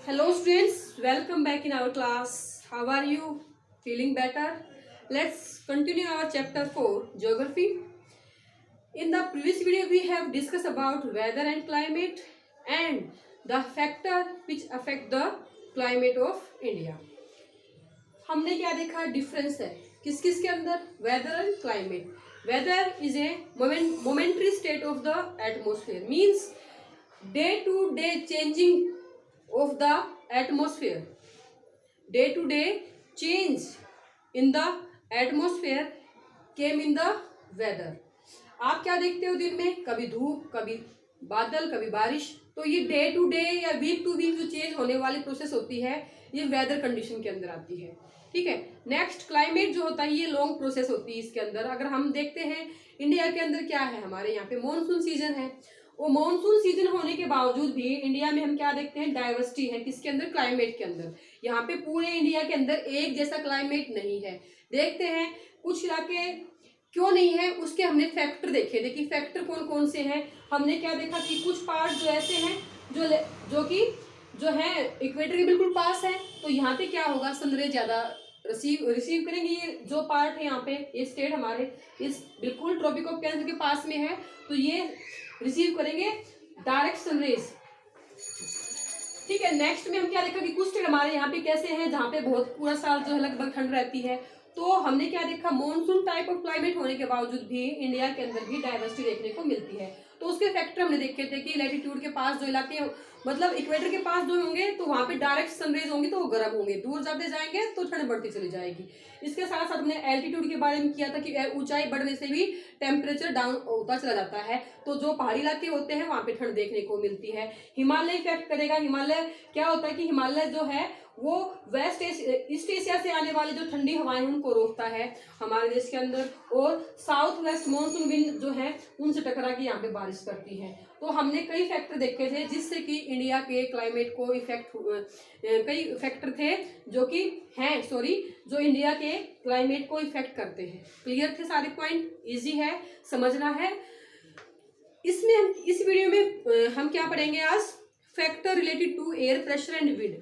Hello students, welcome back in our class. How are you? Feeling better? Let's continue our chapter 4, Geography. In the previous video we have discussed about weather and climate and the factor which affect the climate of India. हमने क्या देखा? Difference है किस किस के अंदर? Weather and climate. Weather is a momentary state of the atmosphere, means day to day changing of the atmosphere. Day to day change in the atmosphere came in the weather. आप क्या देखते हो दिन में? कभी धूप, कभी बादल, कभी बारिश. तो ये डे टू डे या वीक टू वीक जो चेंज होने वाली प्रोसेस होती है ये वेदर कंडीशन के अंदर आती है. ठीक है. नेक्स्ट क्लाइमेट जो होता है ये लॉन्ग प्रोसेस होती है. इसके अंदर अगर हम देखते हैं इंडिया के अंदर क्या है, हमारे यहाँ पे मॉनसून सीजन है. वो मॉनसून सीजन होने के बावजूद भी इंडिया में हम क्या देखते हैं? डाइवर्सिटी है. किसके अंदर? क्लाइमेट के अंदर. यहाँ पे पूरे इंडिया के अंदर एक जैसा क्लाइमेट नहीं है. देखते हैं कुछ इलाके क्यों नहीं है, उसके हमने फैक्टर देखे. देखिए फैक्टर कौन कौन से हैं. हमने क्या देखा कि कुछ पार्ट जो ऐसे हैं जो है इक्वेटर के बिल्कुल पास है, तो यहाँ पे क्या होगा? सनरेज ज्यादा रिसीव करेंगे. ये जो पार्ट है यहाँ पे, ये स्टेट हमारे इस बिल्कुल ट्रॉपिक ऑफ कैंसर के पास में है, तो ये रिसीव करेंगे डायरेक्ट सनरेज. ठीक है. नेक्स्ट में हम क्या देखा कि कुछ स्टेट हमारे यहाँ पे कैसे हैं जहाँ पे बहुत पूरा साल जो है लगभग ठंड रहती है. तो हमने क्या देखा? मॉनसून टाइप ऑफ क्लाइमेट होने के बावजूद भी इंडिया के अंदर भी डाइवर्सिटी देखने को मिलती है. तो उसके फैक्टर हमने देखे थे कि लैटिट्यूड के पास जो इलाके मतलब इक्वेटर के पास जो होंगे तो वहाँ पे डायरेक्ट सनरेज होंगी तो वो गर्म होंगे. दूर जाते जाएंगे तो ठंड बढ़ती चली जाएगी. इसके साथ साथ हमने एल्टीट्यूड के बारे में किया था कि ऊंचाई बढ़ने से भी टेम्परेचर डाउन होता चला जाता है. तो जो पहाड़ी इलाके होते हैं वहाँ पे ठंड देखने को मिलती है. हिमालय इफेक्ट करेगा. हिमालय क्या होता है कि हिमालय जो है वो ईस्ट एशिया से आने वाली जो ठंडी हवाएं उनको रोकता है हमारे देश के अंदर, और साउथ वेस्ट मॉनसून विंड जो है उनसे टकरा के यहाँ पे बारिश करती है. तो हमने कई फैक्टर देखे थे जिससे कि इंडिया के क्लाइमेट को इफेक्ट कई फैक्टर थे जो इंडिया के क्लाइमेट को इफेक्ट करते हैं. क्लियर थे सारे पॉइंट? इजी है, समझना है. इसमें हम इस वीडियो में हम क्या पढ़ेंगे आज? Factor related to air pressure and wind.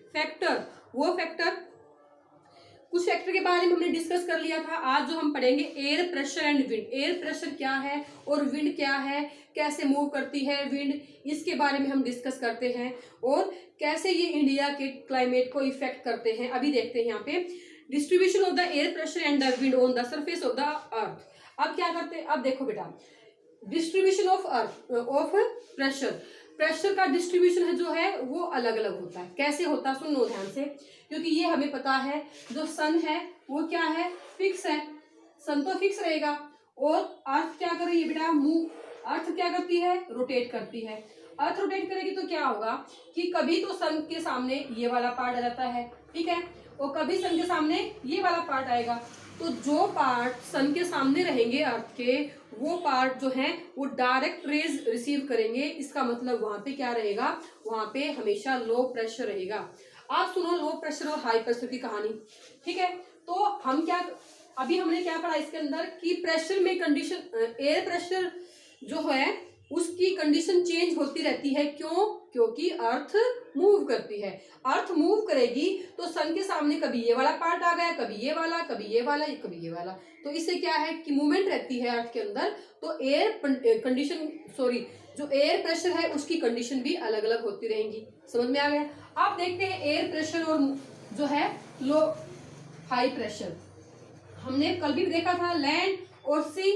कुछ फैक्टर के बारे में हमने डिस्कस कर लिया था. आज जो हम पढ़ेंगे air pressure and wind. Air pressure क्या है और विंड क्या है, कैसे मूव करती है विंड, इसके बारे में हम डिस्कस करते हैं और कैसे ये इंडिया के क्लाइमेट को इफेक्ट करते हैं. अभी देखते हैं यहाँ पे distribution of the air pressure and the wind on the surface of the earth. अब क्या करते हैं? अब देखो बेटा, डिस्ट्रीब्यूशन ऑफ प्रेशर का डिस्ट्रीब्यूशन है जो है वो अलग अलग होता है. कैसे होता है? सुनो ध्यान से, क्योंकि ये हमें पता है जो सन है वो क्या है? फिक्स है. सन तो फिक्स रहेगा. और अर्थ क्या कर रही है बेटा? मूव. अर्थ क्या करती है? रोटेट करती है. अर्थ रोटेट करेगी तो क्या होगा कि कभी तो सन के सामने ये वाला पार्ट आ जाता है, ठीक है, और कभी सन के सामने ये वाला पार्ट आएगा. तो जो पार्ट सन के सामने रहेंगे अर्थ के, वो पार्ट जो है वो डायरेक्ट रेज रिसीव करेंगे. इसका मतलब वहां पे क्या रहेगा? वहां पे हमेशा लो प्रेशर रहेगा. आप सुनो लो प्रेशर और हाई प्रेशर की कहानी. ठीक है. तो हम क्या अभी हमने क्या पढ़ा इसके अंदर कि प्रेशर में कंडीशन, एयर प्रेशर जो है उसकी कंडीशन चेंज होती रहती है. क्यों? क्योंकि अर्थ मूव करती है. अर्थ मूव करेगी तो सन के सामने कभी ये वाला पार्ट आ गया, कभी ये वाला, कभी ये वाला, कभी ये वाला. तो इससे क्या है कि मूवमेंट रहती है अर्थ के अंदर. तो जो एयर प्रेशर है उसकी कंडीशन भी अलग अलग होती रहेंगी. समझ में आ गया? आप देखते हैं एयर प्रेशर और जो है लो हाई प्रेशर. हमने कल भी देखा था लैंड और सी.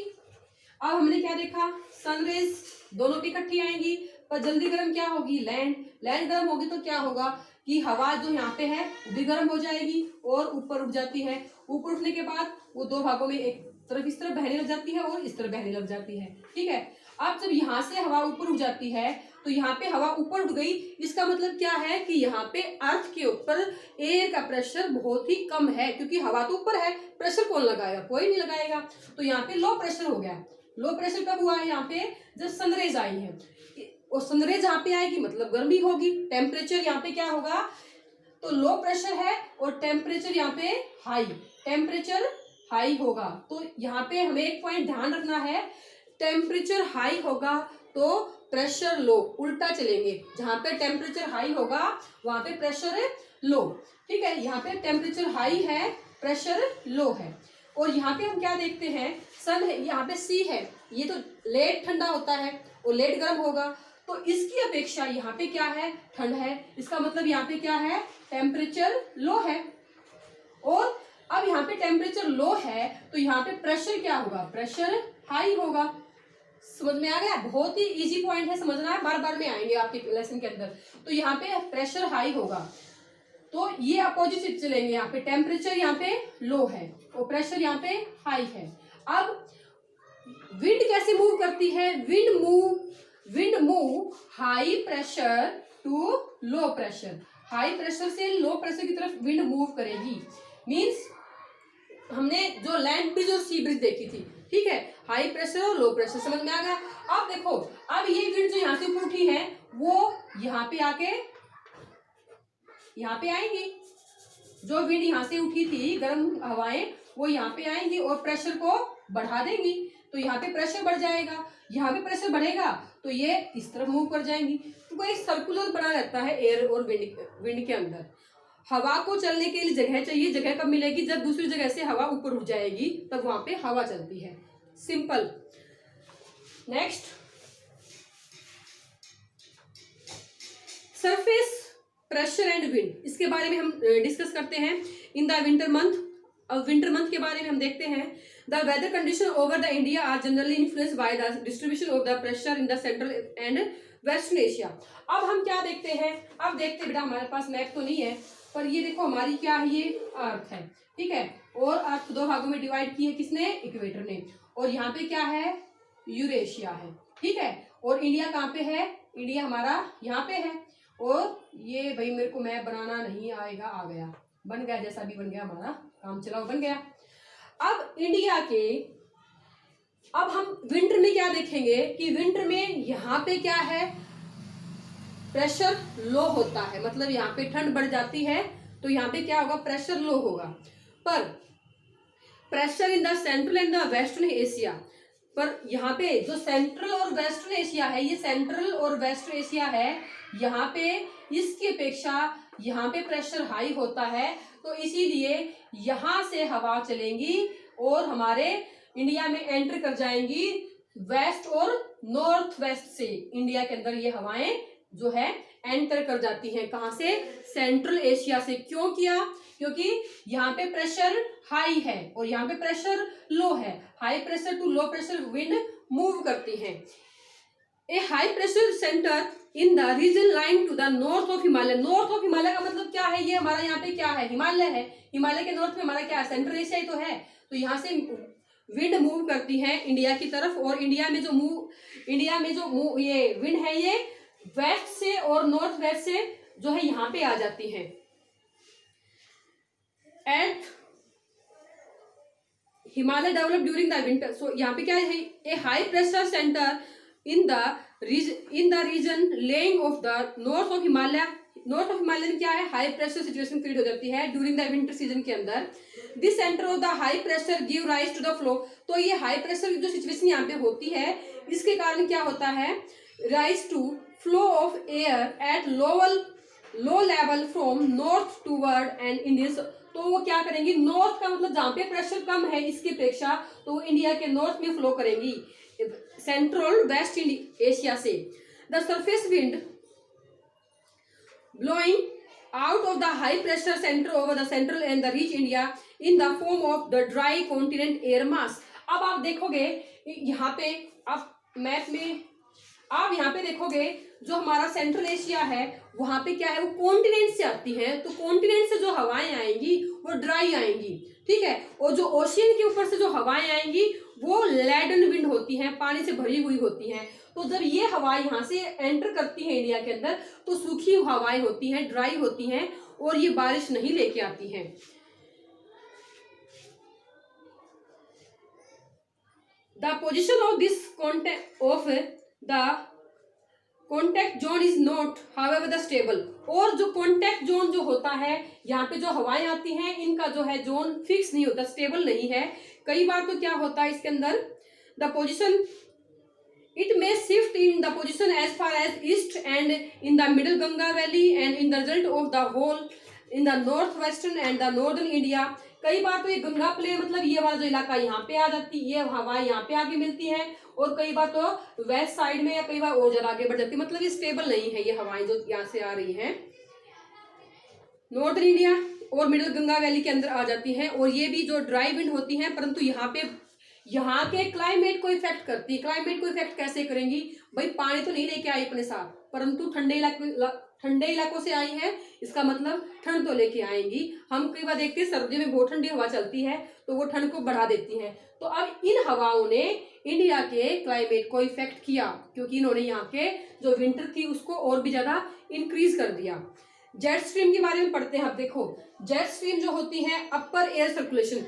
अब हमने क्या देखा? सनरेज दोनों की इकट्ठी आएंगी, पर जल्दी गर्म क्या होगी? लैंड गर्म होगी तो क्या होगा कि हवा जो यहाँ पे है भी गर्म हो जाएगी और ऊपर उठ जाती है. ऊपर उठने के बाद वो दो भागों में एक तरफ इस तरफ बहने लग जाती है और इस तरफ बहने लग जाती है. ठीक है. अब जब यहाँ से हवा ऊपर उठ जाती है तो यहाँ पे हवा ऊपर उठ गई. इसका मतलब क्या है कि यहाँ पे अर्थ के ऊपर एयर का प्रेशर बहुत ही कम है, क्योंकि हवा तो ऊपर है, प्रेशर कौन लगाएगा? कोई नहीं लगाएगा. तो यहाँ पे लो प्रेशर हो गया. लो प्रेशर कब हुआ है? यहाँ पे जब सनरेज आई है, और सनरेज यहाँ पे आएगी मतलब गर्मी होगी. टेम्परेचर यहाँ पे क्या होगा? तो लो प्रेशर है और टेम्परेचर यहाँ पे हाई होगा. तो यहाँ पे हमें एक पॉइंट ध्यान रखना है, टेम्परेचर हाई होगा तो प्रेशर लो, उल्टा चलेंगे। जहां पे टेम्परेचर हाई होगा वहां पे प्रेशर लो, ठीक है। यहाँ पे टेम्परेचर हाई है, प्रेशर लो है। और यहाँ पे हम क्या देखते हैं, सन है, यहाँ पे सी है, ये तो लेट ठंडा होता है और लेट गर्म होगा, तो इसकी अपेक्षा यहाँ पे क्या है, ठंड है। इसका मतलब यहाँ पे क्या है, टेम्परेचर लो है। और अब यहाँ पे टेम्परेचर लो है तो यहाँ पे प्रेशर क्या होगा, प्रेशर हाई होगा। समझ में आ गया, बहुत ही इजी पॉइंट है, समझना है, बार बार में आएंगे आपके लेसन के अंदर। तो यहाँ पे प्रेशर हाई होगा तो ये अपोजिट चलेंगे, यहाँ पे टेम्परेचर यहाँ पे लो है और प्रेशर यहाँ पे हाई है। अब विंड कैसे मूव करती है, wind move high pressure to low pressure, high pressure से लो प्रेशर की तरफ विंड मूव करेगी। मींस हमने जो लैंड ब्रिज और सी ब्रिज देखी थी, ठीक है, हाई प्रेशर और लो प्रेशर, समझ में आ गया। अब देखो, अब ये विंड जो यहाँ से ऊपर उठी है वो यहाँ पे आके यहाँ पे आएंगी। जो विंड यहाँ से उठी थी गर्म हवाएं वो यहाँ पे आएंगी और प्रेशर को बढ़ा देंगी, तो यहाँ पे प्रेशर बढ़ जाएगा। यहाँ पे प्रेशर बढ़ेगा तो ये इस तरफ मूव कर जाएंगी। तो कोई सर्कुलर बना रहता है एयर और विंड के अंदर। हवा को चलने के लिए जगह चाहिए, जगह कब मिलेगी, जब दूसरी जगह से हवा ऊपर उठ जाएगी तब वहां पे हवा चलती है, simple. Next, surface pressure and wind, इसके बारे में हम डिस्कस करते हैं। इन द विंटर मंथ, अब विंटर मंथ के बारे में हम देखते हैं। The weather condition over the India are generally influenced by the distribution of the pressure in the central and western Asia. अब हम क्या देखते हैं, अब देखते हैं बेटा, हमारे पास मैप तो नहीं है पर ये देखो हमारी क्या है, ये अर्थ है, ठीक है, और अर्थ दो भागों में डिवाइड की है, किसने, इक्वेटर ने। और यहाँ पे क्या है, यूरेशिया है, ठीक है। और इंडिया कहाँ पे है, इंडिया हमारा यहाँ पे है। और ये भाई मेरे को मैप बनाना नहीं आएगा, आ गया, बन गया, जैसा भी बन गया, हमारा काम चलाओ, बन गया। अब इंडिया के, अब हम विंटर में क्या देखेंगे कि विंटर में यहाँ पे क्या है, प्रेशर लो होता है, मतलब यहाँ पे ठंड बढ़ जाती है तो यहाँ पे क्या होगा, प्रेशर लो होगा। पर pressure in the central and the western Asia, पर यहाँ पे जो सेंट्रल और वेस्टर्न एशिया है, ये सेंट्रल और वेस्टर्न एशिया है, यहाँ पे इसकी अपेक्षा यहाँ पे प्रेशर हाई होता है, तो इसीलिए यहाँ से हवा चलेंगी और हमारे इंडिया में एंटर कर जाएंगी वेस्ट और नॉर्थ वेस्ट से। इंडिया के अंदर ये हवाएं जो है एंटर कर जाती हैं, कहाँ से, सेंट्रल एशिया से। क्यों किया, क्योंकि यहाँ पे प्रेशर हाई है और यहाँ पे प्रेशर लो है। High pressure to low pressure wind move करती है। A high pressure center in the region lying to the north of Himalaya. North of Himalaya का मतलब क्या है, ये हमारा यहाँ पे क्या है, हिमालय है। हिमालय के नॉर्थ में हमारा क्या है, सेंट्रल एशिया ही तो है। तो यहाँ से विंड मूव करती है इंडिया की तरफ, और इंडिया में जो ये विंड है ये वेस्ट से और नॉर्थ वेस्ट से जो है यहाँ पे आ जाती है। At Himalaya develop during the winter, so यहाँ पे क्या है, a high pressure center in the region lying of the north of Himalaya. North of Himalaya में क्या है, हाई प्रेशर सिचुएशन क्रिएट हो जाती है ड्यूरिंग द विंटर सीजन के अंदर। This centre of the high pressure give rise to the flow, तो ये हाई प्रेशर जो सिचुएशन यहाँ पे होती है इसके कारण क्या होता है, rise to flow of air at low level from north toward and India. तो वो क्या करेंगी, नॉर्थ का मतलब जहाँ पे प्रेशर कम है इसकी अपेक्षा, तो वो इंडिया के नॉर्थ में फ्लो करेंगी सेंट्रल वेस्ट एशिया से। The surface wind blowing out of the high pressure center over the central and the reach India in the form of the dry continent air mass। अब आप देखोगे यहाँ पे, आप map में आप यहाँ पे देखोगे जो हमारा सेंट्रल एशिया है वहां पे क्या है, वो कॉन्टिनेंट से आती है, तो कॉन्टिनेंट से जो हवाएं आएंगी वो ड्राई आएंगी, ठीक है। और जो ओशियन के ऊपर से जो हवाएं आएंगी वो लेडन विंड होती हैं, पानी से भरी हुई होती हैं। तो जब ये हवाएं यहाँ से एंटर करती हैं इंडिया के अंदर तो सूखी हवाएं होती हैं, ड्राई होती हैं और ये बारिश नहीं लेके आती हैं। The position of this contact zone is not however the stable, और जो कॉन्टैक्ट जोन जो होता है यहाँ पे जो हवाएं आती हैं इनका जो है जोन फिक्स नहीं होता, स्टेबल नहीं है। कई बार तो क्या होता है इसके अंदर, the position It may shift in the position as far as east and in the middle Ganga Valley and in the result of the whole in the northwestern and the northern India. कई बार तो ये Ganga play मतलब ये वाला जो इलाका यहाँ पे आ जाती है, ये हवाएं यहाँ पे आगे मिलती है, और कई बार तो वेस्ट साइड में या कई बार और ज्यादा आगे बढ़ जाती है, मतलब ये स्टेबल नहीं है ये हवाएं जो यहाँ से आ रही हैं नॉर्दर्न इंडिया और मिडिल गंगा वैली के अंदर आ जाती हैं। और ये भी जो ड्राई विंड होती हैं, परंतु यहाँ के क्लाइमेट को इफेक्ट करती है। क्लाइमेट को इफेक्ट कैसे करेंगी भाई, पानी तो नहीं लेके आई अपने साथ, परंतु ठंडे इलाकों से आई है, इसका मतलब ठंड तो लेके आएंगी। हम कई बार देखते हैं सर्दियों में बहुत ठंडी हवा चलती है तो वो ठंड को बढ़ा देती है। तो अब इन हवाओं ने इंडिया के क्लाइमेट को इफेक्ट किया, क्योंकि इन्होंने यहाँ के जो विंटर थी उसको और भी ज्यादा इंक्रीज कर दिया। जेट स्ट्रीम के बारे में पढ़ते हैं। अब देखो, जेट स्ट्रीम जो होती है अपर एयर सर्कुलेशन।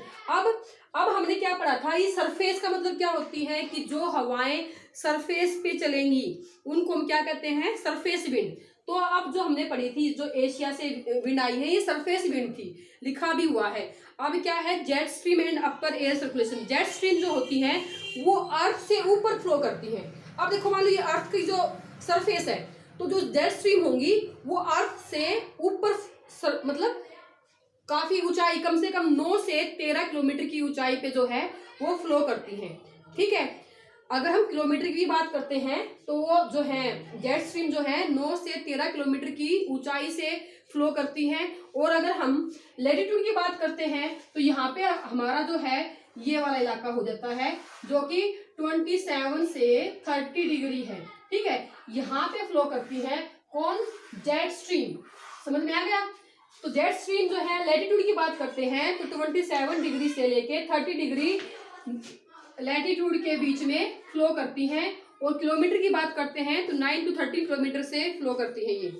अब हमने क्या पढ़ा था, ये सरफेस का मतलब क्या होती है कि जो हवाएं सरफेस पे चलेंगी उनको हम क्या कहते हैं, सरफेस विंड। तो अब जो हमने पढ़ी थी, जो एशिया से विंड आई है, ये सरफेस विंड थी, लिखा भी हुआ है। अब क्या है, jet stream and upper air circulation. Jet stream जो होती है वो अर्थ से ऊपर फ्लो करती है। अब देखो, मान लो ये अर्थ की जो सरफेस है, तो जो जेट स्ट्रीम होंगी वो अर्थ से ऊपर मतलब काफी ऊंचाई, कम से कम 9 से 13 किलोमीटर की ऊंचाई पे जो है वो फ्लो करती हैं। ठीक है, अगर हम किलोमीटर की बात करते हैं तो वो जो है जेट स्ट्रीम जो है 9 से 13 किलोमीटर की ऊंचाई से फ्लो करती है। और अगर हम लैटिट्यूड की बात करते हैं तो यहाँ पे हमारा जो है ये वाला इलाका हो जाता है जो कि 27 से 30 डिग्री है। ठीक है, यहाँ पे फ्लो करती है कौन, जेट स्ट्रीम। समझ में आ गया। तो जेट स्ट्रीम जो है लैटिट्यूड की बात करते हैं तो 27 डिग्री से लेके 30 डिग्री लैटिट्यूड के बीच में फ्लो करती हैं। और किलोमीटर की बात करते हैं तो 9 to 13 किलोमीटर से फ्लो करती है ये,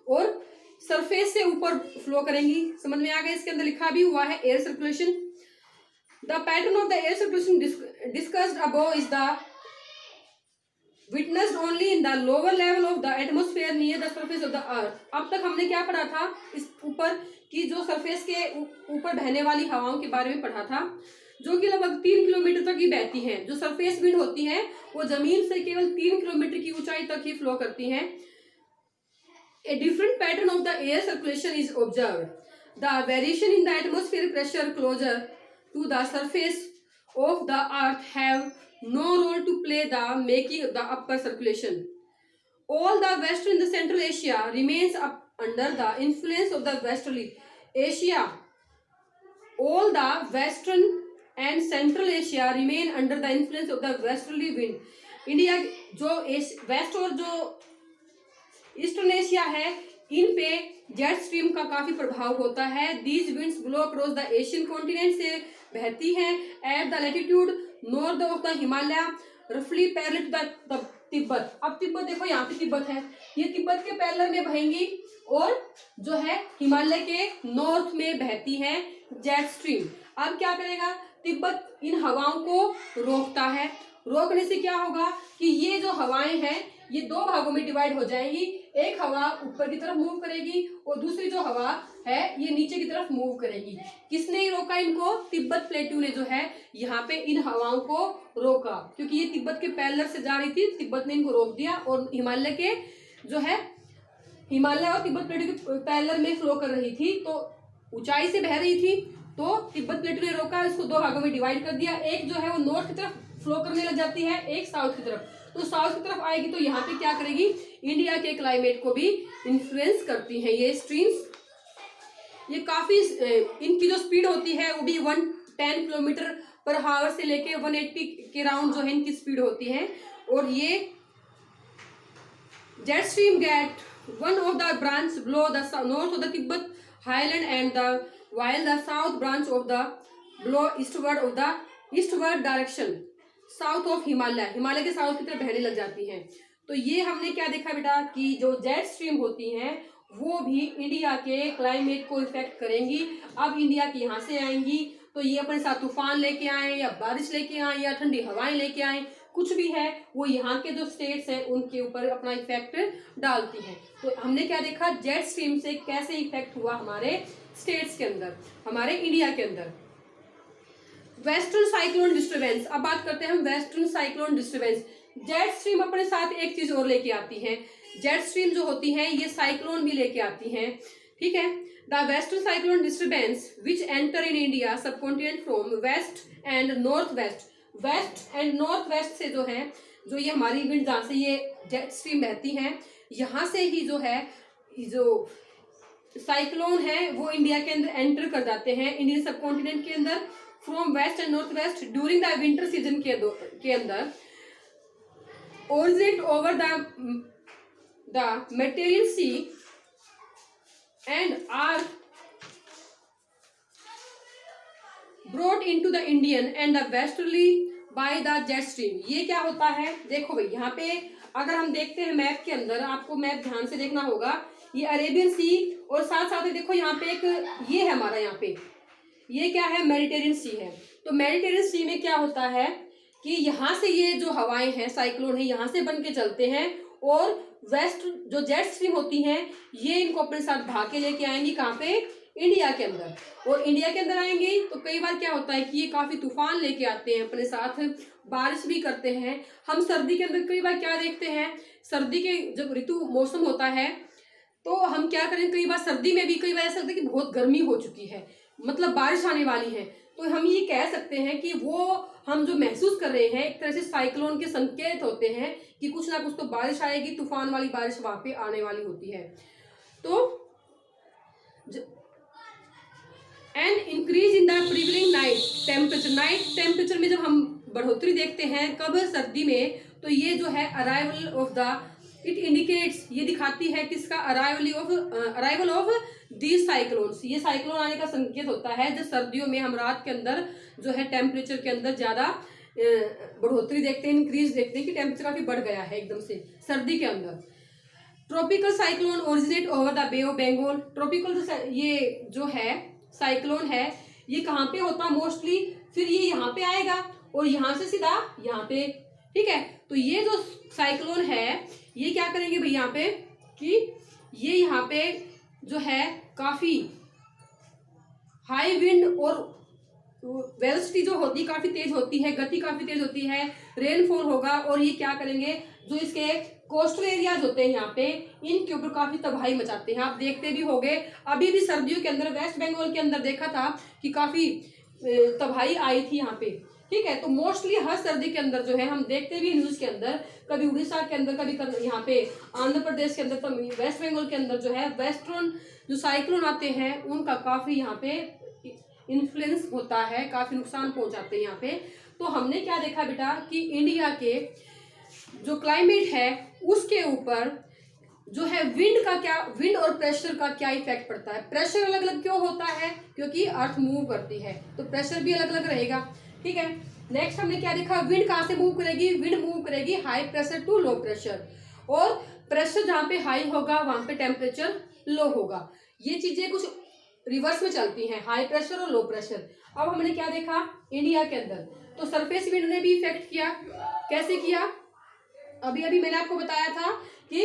और सरफेस से ऊपर फ्लो करेंगी। समझ में आ गया। इसके अंदर लिखा भी हुआ है air circulation. The pattern of the air circulation discussed above is the witnessed only in the lower level of the atmosphere near the surface of the earth। अब तक हमने क्या पढ़ा था इस ऊपर की जो सरफेस के ऊपर बहने वाली हवाओं के बारे में पढ़ा था, जो कि लगभग 3 किलोमीटर तक ही बहती हैं। जो सरफेस विंड होती है वो जमीन से केवल 3 किलोमीटर की ऊंचाई तक ही फ्लो करती हैं। A different pattern of the air circulation is observed. The variation in the atmospheric pressure closer to the surface of the earth have no role to play the making the upper circulation. All the western the Central Asia remains up under the influence of the westerly Asia. All the western and Central Asia remain under the influence of the westerly wind. India जो waste और जो eastern Asia है इन पे jet stream का काफी प्रभाव होता है। These winds blow across the Asian continent से बहती हैं at the latitude north of the Himalaya रफली पैरेलल टू द तिब्बत। अब तिब्बत देखो, यहाँ पे तिब्बत है, ये तिब्बत के पैरेलल में बहेंगी और जो है हिमालय के नॉर्थ में बहती है जेट स्ट्रीम। अब क्या करेगा, तिब्बत इन हवाओं को रोकता है। रोकने से क्या होगा कि ये जो हवाएं हैं ये 2 भागों में डिवाइड हो जाएंगी। एक हवा ऊपर की तरफ मूव करेगी और दूसरी जो हवा है ये नीचे की तरफ मूव करेगी। किसने रोका इनको, तिब्बत प्लेटू ने जो है यहाँ पे इन हवाओं को रोका, क्योंकि ये तिब्बत के पैरेलल से जा रही थी, तिब्बत ने इनको रोक दिया और हिमालय के जो है हिमालय और तिब्बत प्लेटू के पैरेलल में फ्लो कर रही थी, तो ऊंचाई से बह रही थी, तो तिब्बत प्लेटू ने रोका, इसको 2 भागों में डिवाइड कर दिया। एक जो है वो नॉर्थ की तरफ फ्लो करने लग जाती है, एक साउथ की तरफ। तो साउथ की तरफ आएगी तो यहाँ पे क्या करेगी, इंडिया के क्लाइमेट को भी इन्फ्लुएंस करती हैं ये स्ट्रीम्स। ये काफी इनकी जो स्पीड होती है वो भी 110 किलोमीटर पर आवर से लेके 180 के राउंड जो है इनकी स्पीड होती है। और ये jet stream get one of the branch below the north of the Tibet highland and the while the south branch of the blow eastward direction south of Himalaya के साउथ की तरफ बहने लग जाती हैं। तो ये हमने क्या देखा बेटा कि जो जेट स्ट्रीम होती हैं वो भी इंडिया के क्लाइमेट को इफेक्ट करेंगी। अब इंडिया के यहाँ से आएंगी तो ये अपने साथ तूफान लेके आए या बारिश लेके आए या ठंडी हवाएं लेके आए, कुछ भी है वो यहाँ के जो स्टेट्स हैं उनके ऊपर अपना इफेक्ट डालती हैं। तो हमने क्या देखा, जेट स्ट्रीम से कैसे इफेक्ट हुआ हमारे स्टेट्स के अंदर, हमारे इंडिया के अंदर। वेस्टर्न साइक्लोन डिस्टर्बेंस, अब बात करते हैं हम western cyclone disturbance. Jet stream अपने साथ एक चीज और लेके आती है। जेट स्ट्रीम जो होती है ये साइक्लोन भी लेके आती है, ठीक है। The western cyclone disturbance which enter in India subcontinent from west and north west, west and north west से जो है, जो ये हमारी विंड जहाँ से ये जेट स्ट्रीम बहती है, यहाँ से ही जो है जो साइक्लोन है वो इंडिया के अंदर एंटर कर जाते हैं, इंडियन सब कॉन्टिनेंट के अंदर from west and north west during the winter season के अंदर, originate over the Mediterranean sea and are brought into the Indian and the westerly by the jet stream. ये क्या होता है, देखो भाई यहाँ पे अगर हम देखते हैं मैप के अंदर, आपको मैप ध्यान से देखना होगा, ये अरेबियन सी और साथ साथ में देखो यहाँ पे एक ये है हमारा, यहाँ पे ये क्या है, मेडिटेरियन सी है। तो मेडिटेरियन सी में क्या होता है कि यहाँ से ये जो हवाएं हैं, साइक्लोन है, यहाँ से बन के चलते हैं और वेस्ट जो जेट स्ट्रीम होती हैं ये इनको अपने साथ भाग के लेके आएंगी, कहाँ पे, इंडिया के अंदर। और इंडिया के अंदर आएंगे तो कई बार क्या होता है कि ये काफी तूफान लेके आते हैं अपने साथ, बारिश भी करते हैं। हम सर्दी के अंदर कई बार क्या देखते हैं, सर्दी के जब ऋतु मौसम होता है तो हम क्या करें, कई बार सर्दी में भी कई बार ऐसा लगता है कि बहुत गर्मी हो चुकी है, मतलब बारिश आने वाली है, तो हम ये कह सकते हैं कि वो हम जो महसूस कर रहे हैं एक तरह से साइक्लोन के संकेत होते हैं कि कुछ ना कुछ तो बारिश आएगी, तूफान वाली बारिश वहां पे आने वाली होती है। तो and increase in the prevailing night temperature, night temperature में जब हम बढ़ोतरी देखते हैं कब, सर्दी में, तो ये जो है arrival of the, it indicates, ये दिखाती है किसका, अराइवल ऑफ दीज साइक्लोन्स, ये साइक्लोन आने का संकेत होता है। जब सर्दियों में हम रात के अंदर जो है टेम्परेचर के अंदर ज्यादा बढ़ोतरी देखते हैं, इंक्रीज देखते हैं कि टेम्परेचर काफी बढ़ गया है एकदम से सर्दी के अंदर। Tropical cyclone originate over the Bay of Bengal, tropical ये जो है साइक्लोन है ये कहाँ पे होता है मोस्टली, फिर ये यहाँ पे आएगा और यहाँ से सीधा यहाँ पे, ठीक है। तो ये जो साइक्लोन है ये क्या करेंगे भाई यहाँ पे कि ये यहाँ पे जो है काफी हाई विंड और वेलोसिटी जो होती है काफी तेज होती है, गति काफी तेज होती है, रेनफॉल होगा और ये क्या करेंगे, जो इसके कोस्टल एरियाज होते हैं यहाँ पे इनके ऊपर काफी तबाही मचाते हैं। आप देखते भी होंगे अभी भी सर्दियों के अंदर वेस्ट बंगाल के अंदर देखा था कि काफी तबाही आई थी यहाँ पे, ठीक है। तो मोस्टली हर सर्दी के अंदर जो है हम देखते भी न्यूज के अंदर, कभी उड़ीसा के अंदर, कभी यहाँ पे आंध्र प्रदेश के अंदर, तो वेस्ट बंगाल के अंदर जो है वेस्टर्न जो साइक्लोन आते हैं उनका काफी यहाँ पे इन्फ्लुएंस होता है, काफी नुकसान पहुंचाते हैं यहाँ पे। तो हमने क्या देखा बेटा कि इंडिया के जो क्लाइमेट है उसके ऊपर जो है विंड का क्या, विंड और प्रेशर का क्या इफेक्ट पड़ता है। प्रेशर अलग अलग क्यों होता है, क्योंकि अर्थ मूव करती है तो प्रेशर भी अलग अलग रहेगा, ठीक है। नेक्स्ट हमने क्या देखा, विंड कहाँ से मूव करेगी, विंड मूव करेगी high pressure to low pressure, और प्रेशर जहाँ पे हाई होगा वहां पे टेम्परेचर लो होगा। ये चीजें कुछ रिवर्स में चलती हैं, हाई प्रेशर और लो प्रेशर। अब हमने क्या देखा इंडिया के अंदर, तो सरफेस विंड ने भी इफेक्ट किया। कैसे किया, अभी अभी मैंने आपको बताया था कि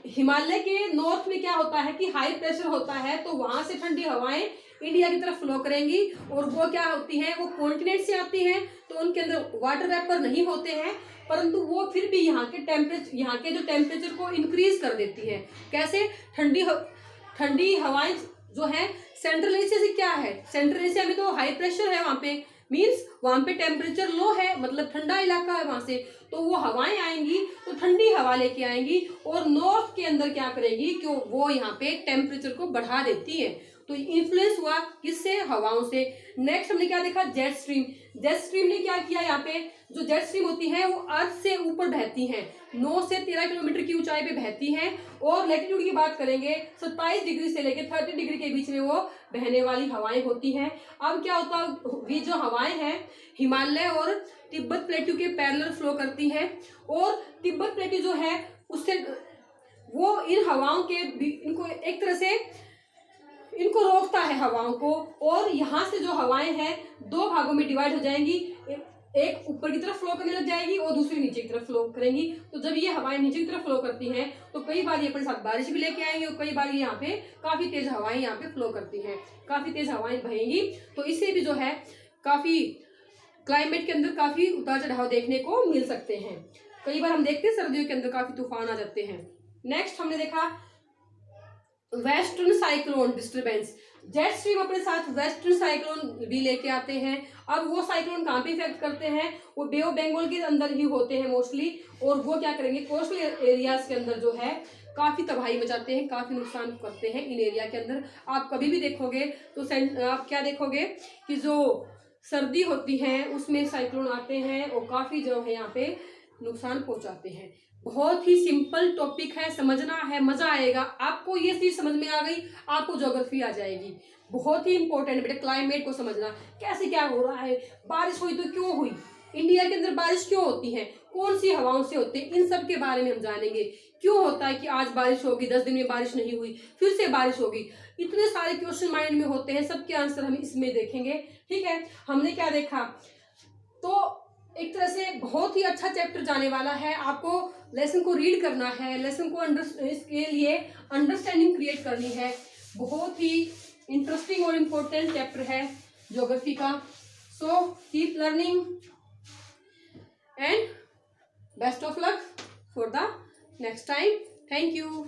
हिमालय के नॉर्थ में क्या होता है कि हाई प्रेशर होता है, तो वहां से ठंडी हवाएं इंडिया की तरफ फ्लो करेंगी और वो क्या होती हैं, वो कॉन्टिनेंट से आती हैं, तो उनके अंदर वाटर वेपर नहीं होते हैं, परंतु वो फिर भी यहाँ के जो टेम्परेचर को इंक्रीज कर देती है। कैसे, ठंडी हवाएं जो है सेंट्रल एशिया से क्या है, सेंट्रल एशिया में तो हाई प्रेशर है, वहां पे मीन्स वहां पे टेम्परेचर लो है, मतलब ठंडा इलाका है वहां से, तो वो हवाएं आएंगी तो ठंडी हवा लेके आएंगी और नॉर्थ के अंदर क्या करेगी कि वो यहाँ पे टेम्परेचर को बढ़ा देती है। तो इन्फ्लुएंस हुआ किससे, हवाओं से। नेक्स्ट हमने क्या देखा, जेट स्ट्रीम। जेट स्ट्रीम ने क्या किया, यहाँ पे जो जेट स्ट्रीम होती है वो अर्थ से ऊपर बहती हैं, 9 से 13 किलोमीटर की ऊंचाई पे बहती हैं, और लैटिट्यूड की बात करेंगे 27 डिग्री से लेकर 30 डिग्री के बीच में वो बहने वाली हवाएं होती हैं। अब क्या होता है, ये जो हवाएं हैं हिमालय और तिब्बत प्लेट्यू के पैरेलल फ्लो करती हैं, और तिब्बत प्लेट्यू जो है उससे वो इन हवाओं के इनको एक तरह से इनको रोकता है हवाओं को, और यहाँ से जो हवाएं हैं 2 भागों में डिवाइड हो जाएंगी, एक ऊपर की तरफ फ्लो करने लग जाएगी और दूसरी नीचे की तरफ फ्लो करेंगी। तो जब ये हवाएं नीचे की तरफ फ्लो करती हैं तो कई बार ये अपने साथ बारिश भी लेके आएंगी और कई बार ये यहाँ पे काफी तेज हवाएं यहाँ पे फ्लो करती हैं, काफी तेज हवाएं बहेंगी। तो इससे भी जो है काफी क्लाइमेट के अंदर काफी उतार चढ़ाव देखने को मिल सकते हैं। कई बार हम देखते हैं सर्दियों के अंदर काफी तूफान आ जाते हैं। नेक्स्ट हमने देखा western cyclone disturbance. Jet stream अपने साथ वेस्टर्न साइक्लोन भी लेके आते हैं। अब वो साइक्लोन कहाँ पे इफेक्ट करते हैं, वो बे ऑफ बंगाल के अंदर ही होते हैं मोस्टली, और वो क्या करेंगे कोस्टल एरियाज के अंदर जो है काफी तबाही मचाते हैं, काफी नुकसान करते हैं इन एरिया के अंदर। आप कभी भी देखोगे तो आप क्या देखोगे कि जो सर्दी होती है उसमें साइक्लोन आते हैं और काफी जो है यहाँ पे नुकसान पहुंचाते हैं। बहुत ही सिंपल टॉपिक है, समझना है, मजा आएगा। आपको ये चीज समझ में आ गई, आपको ज्योग्राफी आ जाएगी। बहुत ही इंपॉर्टेंट बेटा, क्लाइमेट को समझना, कैसे क्या हो रहा है, बारिश हुई तो क्यों हुई, इंडिया के अंदर बारिश क्यों होती है, कौन सी हवाओं से होती है, इन सब के बारे में हम जानेंगे। क्यों होता है कि आज बारिश होगी, 10 दिन में बारिश नहीं हुई, फिर से बारिश होगी, इतने सारे क्वेश्चन माइंड में होते हैं, सबके आंसर हम इसमें देखेंगे। ठीक है, हमने क्या देखा, तो एक तरह से बहुत ही अच्छा चैप्टर जाने वाला है। आपको लेसन को रीड करना है, लेसन को इसके लिए अंडरस्टैंडिंग क्रिएट करनी है। बहुत ही इंटरेस्टिंग और इम्पोर्टेंट चैप्टर है ज्योग्राफी का। So keep learning and best of luck for the next time. Thank you.